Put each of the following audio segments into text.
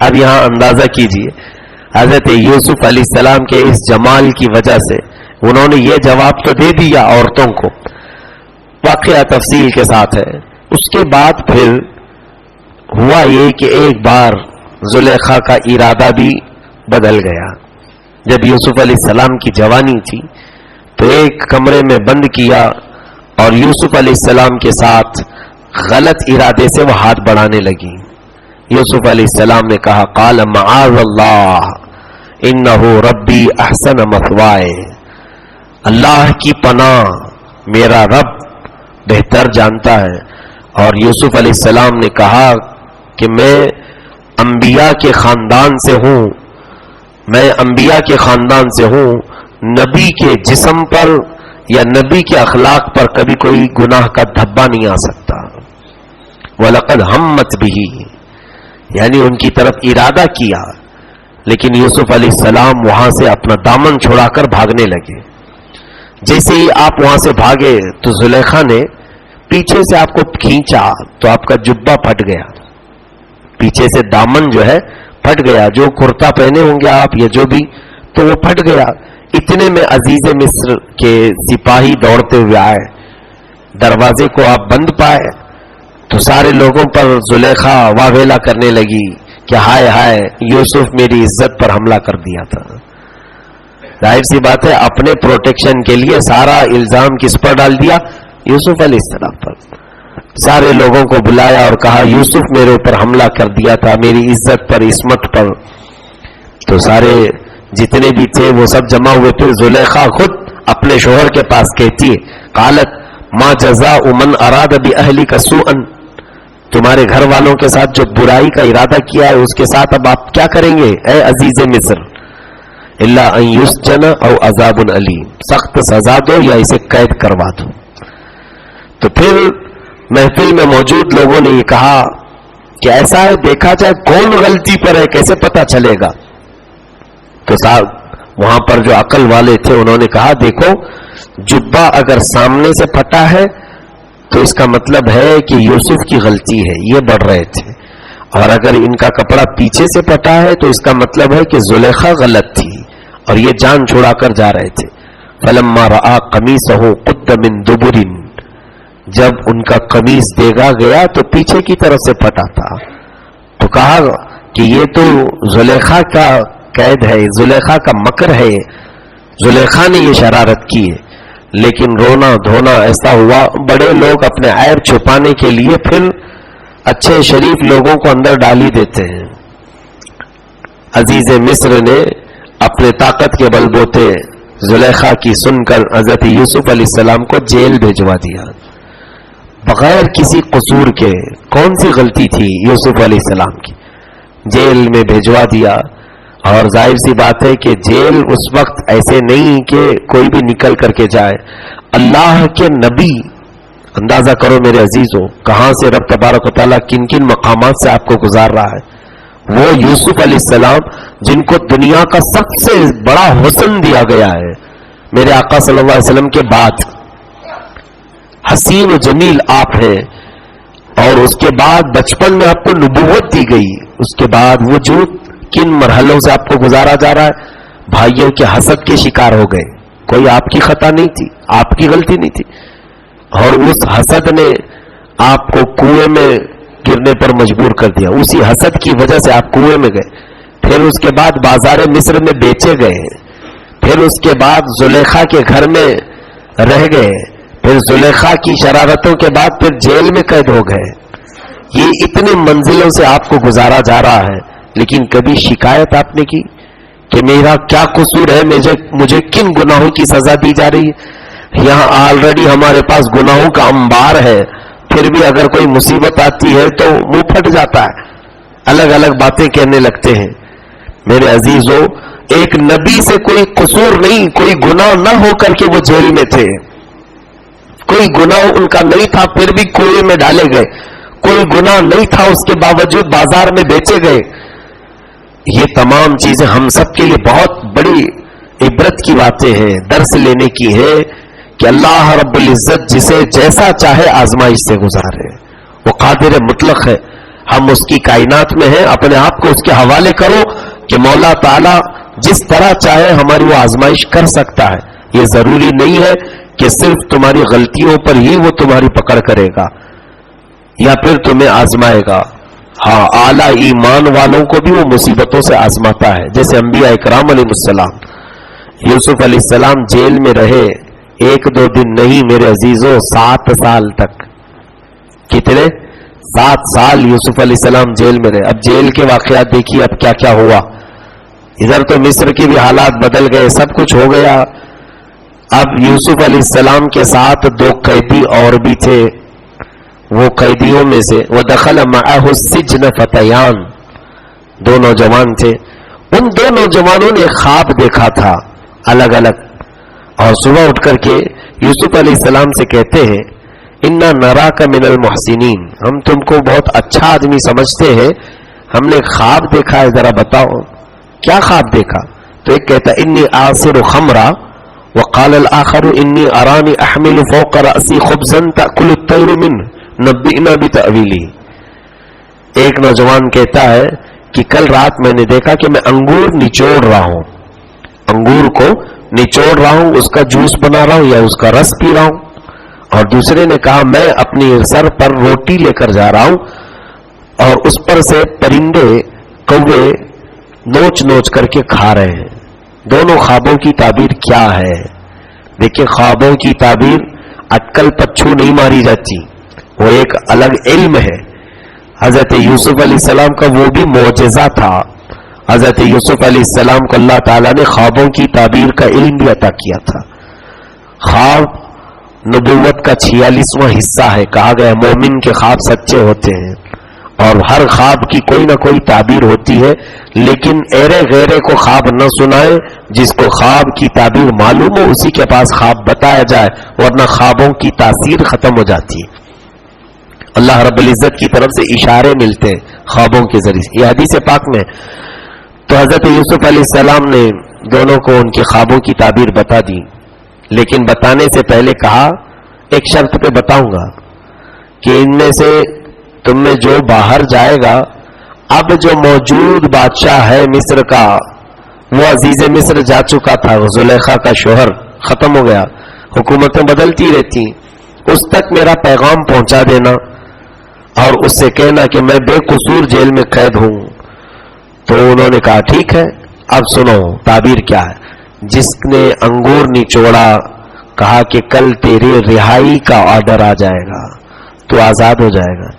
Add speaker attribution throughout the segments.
Speaker 1: اب یہاں اندازہ کیجئے حضرت یوسف علیہ السلام کے اس جمال کی وجہ سے انہوں نے یہ جواب تو دے دیا عورتوں کو، واقعہ تفصیل کے ساتھ ہے. اس کے بعد پھر ہوا یہ کہ ایک بار زلیخا کا ارادہ بھی بدل گیا. جب یوسف علیہ السلام کی جوانی تھی تو ایک کمرے میں بند کیا اور یوسف علیہ السلام کے ساتھ غلط ارادے سے وہ ہاتھ بڑھانے لگی. یوسف علیہ السلام نے کہا قال معاذ اللہ انہ ربی احسن مثوائے، اللہ کی پناہ، میرا رب بہتر جانتا ہے. اور یوسف علیہ السلام نے کہا کہ میں انبیاء کے خاندان سے ہوں، میں انبیاء کے خاندان سے ہوں، نبی کے جسم پر یا نبی کے اخلاق پر کبھی کوئی گناہ کا دھبا نہیں آ سکتا. وَلَقَدْ ہَمَّتْ بِهِ، یعنی ان کی طرف ارادہ کیا، لیکن یوسف علیہ السلام وہاں سے اپنا دامن چھوڑا کر بھاگنے لگے. جیسے ہی آپ وہاں سے بھاگے تو زلیخا نے پیچھے سے آپ کو کھینچا تو آپ کا جبہ پھٹ گیا، پیچھے سے دامن جو ہے پھٹ گیا، جو کرتا پہنے ہوں گے آپ یا جو بھی، تو وہ پھٹ گیا. اتنے میں عزیز مصر کے سپاہی دوڑتے ہوئے آئے، دروازے کو آپ بند پائے تو سارے لوگوں پر زلیخا واویلا کرنے لگی کہ ہائے ہائے یوسف میری عزت پر حملہ کر دیا تھا. ظاہر سی بات ہے اپنے پروٹیکشن کے لیے سارا الزام کس پر ڈال دیا؟ یوسف علیہ السلام پر. سارے لوگوں کو بلایا اور کہا یوسف میرے اوپر حملہ کر دیا تھا، میری عزت پر، عصمت پر. تو سارے جتنے بھی تھے وہ سب جمع ہوئے. پھر زلیخا خود اپنے شوہر کے پاس کہتی ہے قالت ما جزاء من اراد باہلک سوءا، تمہارے گھر والوں کے ساتھ جو برائی کا ارادہ کیا ہے اس کے ساتھ اب آپ کیا کریں گے اے عزیز مصر؟ الا ان یسجن او عذاب علیم، سخت سزا دو یا اسے قید کروا دو. تو پھر محفل میں موجود لوگوں نے یہ کہا کہ ایسا ہے دیکھا جائے کون غلطی پر ہے، کیسے پتا چلے گا؟ تو صاحب وہاں پر جو عقل والے تھے انہوں نے کہا دیکھو جبہ اگر سامنے سے پھٹا ہے تو اس کا مطلب ہے کہ یوسف کی غلطی ہے، یہ بڑھ رہے تھے، اور اگر ان کا کپڑا پیچھے سے پھٹا ہے تو اس کا مطلب ہے کہ زلیخا غلط تھی اور یہ جان چھڑا کر جا رہے تھے. فلما رآ قمیصہ قد من دبر، جب ان کا قمیص دیکھا گیا تو پیچھے کی طرف سے پھٹا تھا تو کہا کہ یہ تو زلیخا کا قید ہے، زلیخا کا مکر ہے، زلیخا نے یہ شرارت کی ہے. لیکن رونا دھونا ایسا ہوا، بڑے لوگ اپنے عیب چھپانے کے لیے پھر اچھے شریف لوگوں کو اندر ڈال ہی دیتے ہیں. عزیز مصر نے اپنے طاقت کے بل بوتے زلیخا کی سن کر حضرت یوسف علیہ السلام کو جیل بھیجوا دیا بغیر کسی قصور کے. کون سی غلطی تھی یوسف علیہ السلام کی؟ جیل میں بھیجوا دیا. اور ظاہر سی بات ہے کہ جیل اس وقت ایسے نہیں کہ کوئی بھی نکل کر کے جائے. اللہ کے نبی، اندازہ کرو میرے عزیزوں کہاں سے رب تبارک و تعالیٰ کن کن مقامات سے آپ کو گزار رہا ہے. وہ یوسف علیہ السلام جن کو دنیا کا سب سے بڑا حسن دیا گیا ہے، میرے آقا صلی اللہ علیہ وسلم کے بعد حسین و جمیل آپ ہیں، اور اس کے بعد بچپن میں آپ کو نبوت دی گئی، اس کے بعد وہ جو کن مرحلوں سے آپ کو گزارا جا رہا ہے. بھائیوں کے حسد کے شکار ہو گئے، کوئی آپ کی خطا نہیں تھی، آپ کی غلطی نہیں تھی، اور اس حسد نے آپ کو کنویں میں گرنے پر مجبور کر دیا. اسی حسد کی وجہ سے آپ کنویں میں گئے. پھر اس کے بعد بازار مصر میں بیچے گئے، پھر اس کے بعد زلیخا کے گھر میں رہ گئے، پھر زلیخا کی شرارتوں کے بعد پھر جیل میں قید ہو گئے. یہ اتنی منزلوں سے آپ کو گزارا جا رہا ہے، لیکن کبھی شکایت آپ نے کی کہ میرا کیا قصور ہے، مجھے کن گناہوں کی سزا دی جا رہی ہے؟ یہاں آلریڈی ہمارے پاس گناہوں کا انبار ہے، پھر بھی اگر کوئی مصیبت آتی ہے تو منہ پھٹ جاتا ہے، الگ الگ باتیں کہنے لگتے ہیں. میرے عزیزوں ایک نبی سے کوئی قصور نہیں، کوئی گناہ نہ ہو کر کے وہ جیل میں تھے، کوئی گناہ ان کا نہیں تھا پھر بھی کنویں میں ڈالے گئے، کوئی گناہ نہیں تھا اس کے باوجود بازار میں بیچے گئے. یہ تمام چیزیں ہم سب کے لیے بہت بڑی عبرت کی باتیں ہیں، درس لینے کی ہے کہ اللہ رب العزت جسے جیسا چاہے آزمائش سے گزارے. وہ قادر مطلق ہے. ہم اس کی کائنات میں ہیں، اپنے آپ کو اس کے حوالے کرو کہ مولا تعالی جس طرح چاہے ہماری وہ آزمائش کر سکتا ہے. یہ ضروری نہیں ہے کہ صرف تمہاری غلطیوں پر ہی وہ تمہاری پکڑ کرے گا یا پھر تمہیں آزمائے گا. ہاں، اعلیٰ ایمان والوں کو بھی وہ مصیبتوں سے آزماتا ہے، جیسے انبیاء اکرام علیہ السلام. یوسف علیہ السلام جیل میں رہے 1-2 دن نہیں میرے عزیزوں، 7 سال تک. کتنے؟ 7 سال یوسف علیہ السلام جیل میں رہے. اب جیل کے واقعات دیکھیے اب کیا کیا ہوا. ادھر تو مصر کے بھی حالات بدل گئے، سب کچھ ہو گیا. اب یوسف علیہ السلام کے ساتھ 2 قیدی اور بھی تھے. وہ قیدیوں میں سے وَدَخَلَ مَعَهُ السِّجْنَ فَتَيَانِ، 2 نوجوان تھے. ان 2 نوجوانوں نے خواب دیکھا تھا الگ الگ، اور صبح اٹھ کر کے یوسف علیہ السلام سے کہتے ہیں اِنَّا نَرَاكَ مِنَ الْمُحْسِنِينَ، ہم تم کو بہت اچھا آدمی سمجھتے ہیں، ہم نے خواب دیکھا ہے، ذرا بتاؤ کیا خواب دیکھا. تو ایک کہتا انی آصر خمرا وقال الآخر انی ارانی احمل فوق رأسی خبزا تأکل الطیر منه نبئنا بتأویلہ. ایک نوجوان کہتا ہے کہ کل رات میں نے دیکھا کہ میں انگور نچوڑ رہا ہوں، انگور کو نچوڑ رہا ہوں، اس کا جوس بنا رہا ہوں یا اس کا رس پی رہا ہوں. اور دوسرے نے کہا میں اپنی سر پر روٹی لے کر جا رہا ہوں اور اس پر سے پرندے کوے نوچ نوچ کر کے کھا رہے ہیں. دونوں خوابوں کی تعبیر کیا ہے؟ دیکھیں، خوابوں کی تعبیر اٹکل پچھو نہیں ماری جاتی، وہ ایک الگ علم ہے. حضرت یوسف علیہ السلام کا وہ بھی معجزہ تھا. حضرت یوسف علیہ السلام کو اللہ تعالیٰ نے خوابوں کی تعبیر کا علم بھی عطا کیا تھا. خواب نبوت کا 46واں حصہ ہے. کہا گیا مومن کے خواب سچے ہوتے ہیں اور ہر خواب کی کوئی نہ کوئی تعبیر ہوتی ہے، لیکن ایرے غیرے کو خواب نہ سنائے. جس کو خواب کی تعبیر معلوم ہو اسی کے پاس خواب بتایا جائے، ورنہ خوابوں کی تاثیر ختم ہو جاتی ہے. اللہ رب العزت کی طرف سے اشارے ملتے ہیں خوابوں کے ذریعے، یہ حدیث پاک میں. تو حضرت یوسف علیہ السلام نے دونوں کو ان کے خوابوں کی تعبیر بتا دی، لیکن بتانے سے پہلے کہا ایک شرط پہ بتاؤں گا کہ ان میں سے تم میں جو باہر جائے گا، اب جو موجود بادشاہ ہے مصر کا، وہ عزیز مصر جا چکا تھا، زلیخا کا شوہر ختم ہو گیا، حکومتیں بدلتی رہتی، اس تک میرا پیغام پہنچا دینا اور اس سے کہنا کہ میں بے قصور جیل میں قید ہوں. تو انہوں نے کہا ٹھیک ہے. اب سنو تعبیر کیا ہے. جس نے انگور نچوڑا کہا کہ کل تیرے رہائی کا آرڈر آ جائے گا، تو آزاد ہو جائے گا.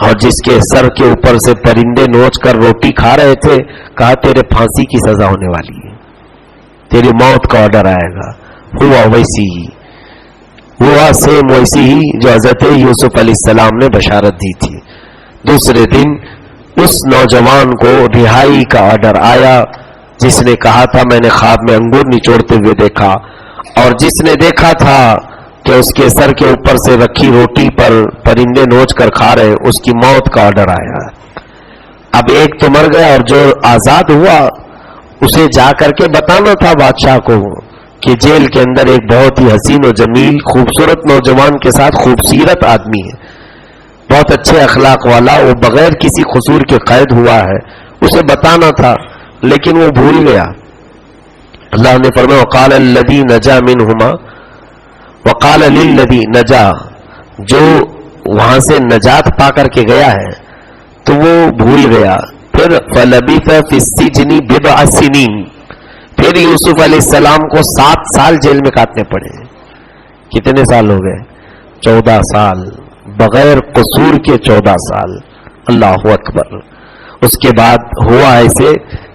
Speaker 1: اور جس کے سر کے اوپر سے پرندے نوچ کر روٹی کھا رہے تھے کہا تیرے پھانسی کی سزا ہونے والی ہے، تیری موت کا آرڈر آئے گا. ہوا ویسی ہی، ہوا سیم ویسی ہی جو حضرت یوسف علیہ السلام نے بشارت دی تھی. دوسرے دن اس نوجوان کو رہائی کا آرڈر آیا جس نے کہا تھا میں نے خواب میں انگور نچوڑتے ہوئے دیکھا، اور جس نے دیکھا تھا کہ اس کے سر کے اوپر سے رکھی روٹی پر پرندے نوچ کر کھا رہے، اس کی موت کا آرڈر آیا. اب ایک تو مر گیا اور جو آزاد ہوا اسے جا کر کے بتانا تھا بادشاہ کو کہ جیل کے اندر ایک بہت ہی حسین و جمیل خوبصورت نوجوان کے ساتھ خوبصورت آدمی ہے، بہت اچھے اخلاق والا، وہ بغیر کسی قصور کے قید ہوا ہے، اسے بتانا تھا لیکن وہ بھول گیا. اللہ نے فرمایا وقال الذی نجا منہما وقال للذی نجا، جو وہاں سے نجات پا کر کے گیا ہے تو وہ بھول گیا. پھر فلبث فی السجن بضع سنین، پھر یوسف علیہ السلام کو 7 سال جیل میں کاٹنے پڑے. کتنے سال ہو گئے؟ 14 سال، بغیر قصور کے 14 سال. اللہ اکبر. اس کے بعد ہوا ایسے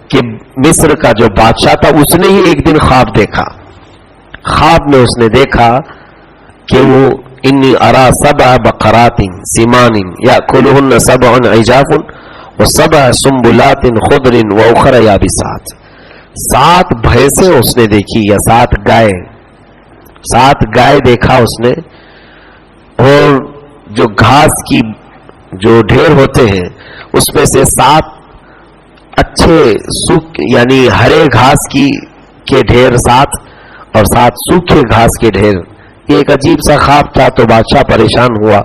Speaker 1: کہ مصر کا جو بادشاہ تھا اس نے ہی ایک دن خواب دیکھا. خواب میں اس نے دیکھا کہ وہ انی ارا 7 بقرات سمان یاکلهن 7 عجاف و7 سنبلات خضر واخر یابسات. 7 بھینسیں اس نے دیکھی یا 7 گائے، 7 گائے دیکھا اس نے، اور جو گھاس کی جو ڈھیر ہوتے ہیں اس میں سے 7 اچھے یعنی ہرے گھاس کے ڈھیر 7 اور 7 سوکھے گھاس کے ڈھیر. یہ ایک عجیب سا خواب تھا. تو بادشاہ پریشان ہوا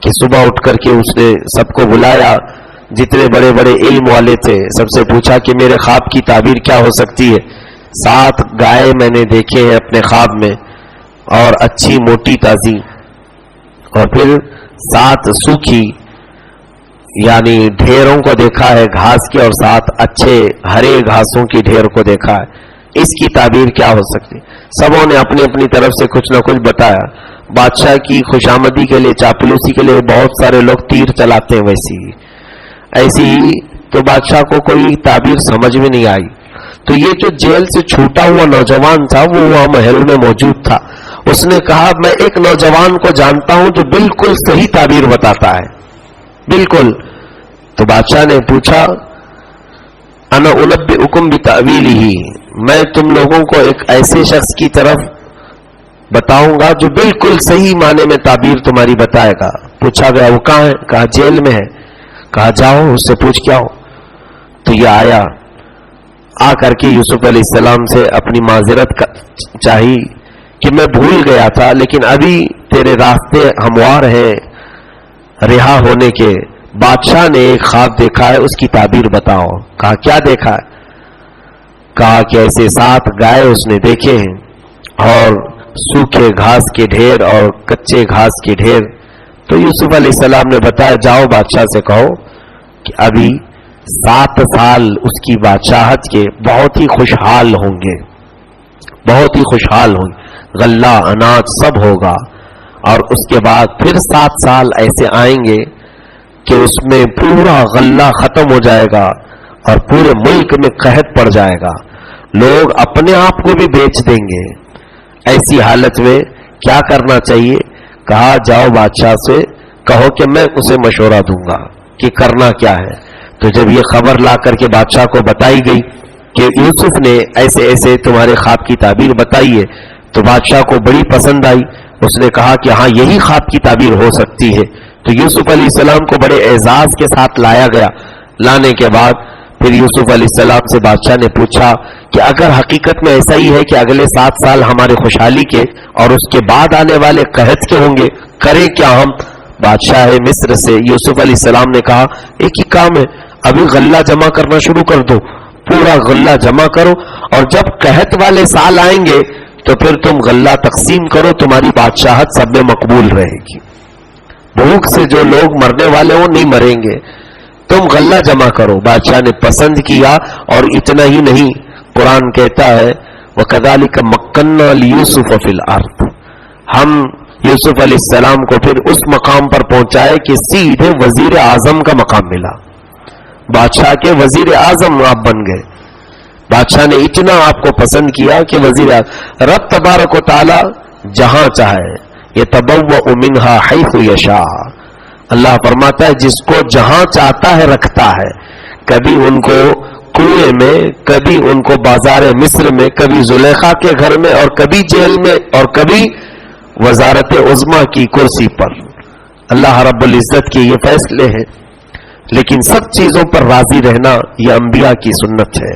Speaker 1: کہ صبح اٹھ کر کے اس نے سب کو بلایا، جتنے بڑے بڑے علم والے تھے سب سے پوچھا کہ میرے خواب کی تعبیر کیا ہو سکتی ہے؟ 7 گائے میں نے دیکھے ہیں اپنے خواب میں، اور اچھی موٹی تازی، اور پھر 7 سوکھی یعنی ڈھیروں کو دیکھا ہے گھاس کے، اور 7 اچھے ہرے گھاسوں کی ڈھیر کو دیکھا ہے، اس کی تعبیر کیا ہو سکتی؟ سبوں نے اپنی اپنی طرف سے کچھ نہ کچھ بتایا۔ بادشاہ کی خوشامدی کے لیے، چاپلوسی کے لیے بہت سارے لوگ تیر چلاتے ہیں، ایسی ہی تو بادشاہ کو کوئی تعبیر سمجھ میں نہیں آئی۔ تو یہ جو جیل سے چھوٹا ہوا نوجوان تھا وہ وہاں محل میں موجود تھا، اس نے کہا میں ایک نوجوان کو جانتا ہوں جو بالکل صحیح تعبیر بتاتا ہے، بالکل۔ تو بادشاہ نے پوچھا انا انبئکم بتأویلہ، میں تم لوگوں کو ایک ایسے شخص کی طرف بتاؤں گا جو بالکل صحیح معنی میں تعبیر تمہاری بتائے گا۔ پوچھا گیا وہ کہاں ہے؟ کہا جیل میں ہے۔ کہا جاؤ اس سے پوچھ کے آؤ۔ تو یہ آیا، آ کر کے یوسف علیہ السلام سے اپنی معذرت چاہی کہ میں بھول گیا تھا، لیکن ابھی تیرے راستے ہموار ہیں رہا ہونے کے۔ بادشاہ نے ایک خواب دیکھا ہے، اس کی تعبیر بتاؤ۔ کہا کیا دیکھا ہے؟ کہا کہ ایسے 7 گائے اس نے دیکھے ہیں، اور سوکھے گھاس کے ڈھیر اور کچے گھاس کے ڈھیر۔ تو یوسف علیہ السلام نے بتایا جاؤ بادشاہ سے کہو کہ ابھی 7 سال اس کی بادشاہت کے بہت ہی خوشحال ہوں گے، بہت ہی خوشحال ہوں گے، غلہ اناج سب ہوگا، اور اس کے بعد پھر 7 سال ایسے آئیں گے کہ اس میں پورا غلہ ختم ہو جائے گا اور پورے ملک میں قحط پڑ جائے گا، لوگ اپنے آپ کو بھی بیچ دیں گے۔ ایسی حالت میں کیا کرنا چاہیے؟ کہا جاؤ بادشاہ سے کہو کہ میں اسے مشورہ دوں گا کہ کرنا کیا ہے۔ تو جب یہ خبر لا کر کے بادشاہ کو بتائی گئی کہ یوسف نے ایسے ایسے تمہارے خواب کی تعبیر بتائی ہے، تو بادشاہ کو بڑی پسند آئی۔ اس نے کہا کہ ہاں یہی خواب کی تعبیر ہو سکتی ہے۔ تو یوسف علیہ السلام کو بڑے اعزاز کے ساتھ لایا گیا۔ لانے کے بعد پھر یوسف علیہ السلام سے بادشاہ نے پوچھا کہ اگر حقیقت میں ایسا ہی ہے کہ اگلے 7 سال ہمارے خوشحالی کے اور اس کے بعد آنے والے قحط کے ہوں گے، کریں کیا ہم؟ بادشاہ مصر سے یوسف علیہ السلام نے کہا ایک ہی کام ہے، ابھی غلہ جمع کرنا شروع کر دو، پورا غلہ جمع کرو، اور جب قحط والے سال آئیں گے تو پھر تم غلہ تقسیم کرو، تمہاری بادشاہت سب میں مقبول رہے گی۔ بھوک سے جو لوگ مرنے والے وہ نہیں مریں گے، تم غلہ جمع کرو۔ بادشاہ نے پسند کیا، اور اتنا ہی نہیں، قرآن کہتا ہے وَكَذَلِكَ مَكَّنَّا لِيُوسُفَ فِي الْأَرْضِ، ہم یوسف علیہ السلام کو پھر اس مقام پر پہنچائے کہ سیدھے وزیر اعظم کا مقام ملا، بادشاہ کے وزیر اعظم آپ بن گئے۔ بادشاہ نے اتنا آپ کو پسند کیا کہ وزیر اعظم، رب تبارک و تعالی جہاں چاہے یتبوأ منہا حیث یشاء، اللہ فرماتا ہے جس کو جہاں چاہتا ہے رکھتا ہے، کبھی ان کو کنویں میں، کبھی ان کو بازار مصر میں، کبھی زلیخا کے گھر میں، اور کبھی جیل میں، اور کبھی وزارت عظمیٰ کی کرسی پر۔ اللہ رب العزت کے یہ فیصلے ہیں، لیکن سب چیزوں پر راضی رہنا یہ انبیاء کی سنت ہے۔